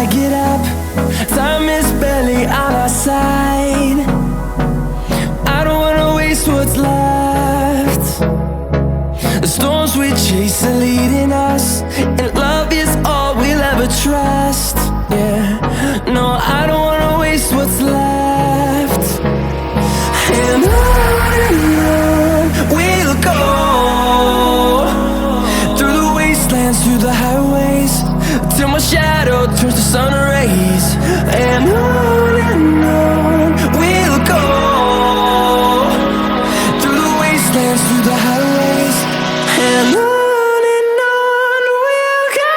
I get up, time is barely on our side. I don't wanna waste what's left. The storms we chase are leading us, and love is all we'll ever trust. Yeah, no, I don't wanna waste what's left. And on we'll go, through the wastelands, through the highways, till my shadow turns to sun rays. And on we'll go, through the wastelands, through the highways, and on we'll go.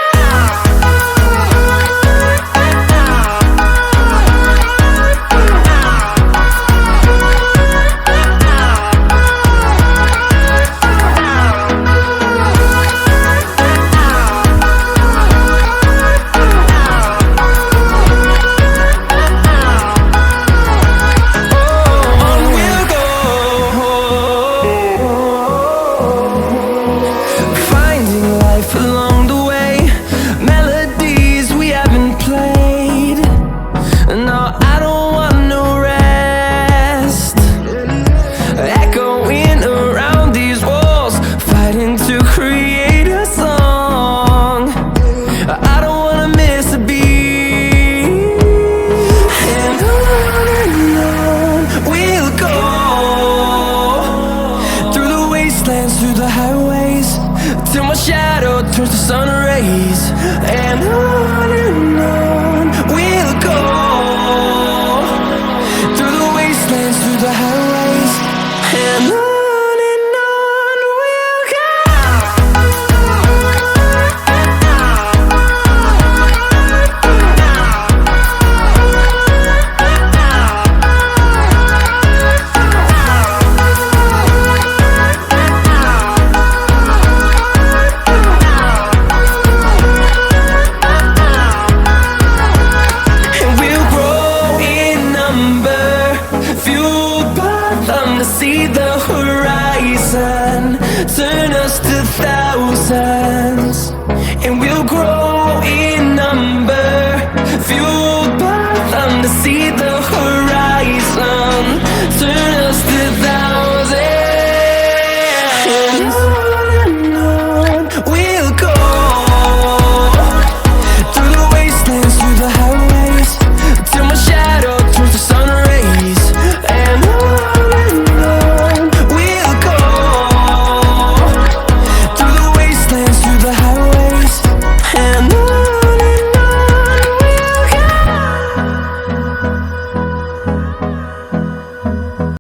Along the way, melodies we haven't played. No, I don't want no rest. Echoing around these walls, fighting to create a song. I don't wanna miss a beat. And on we'll go, through the wastelands, through the highways, till my shadow turns to sun rays. And on we'll go, through the wastelands, through the highways, and on we'll go. See the horizon turn us to thousands, and we'll grow in number, fueled by them to see the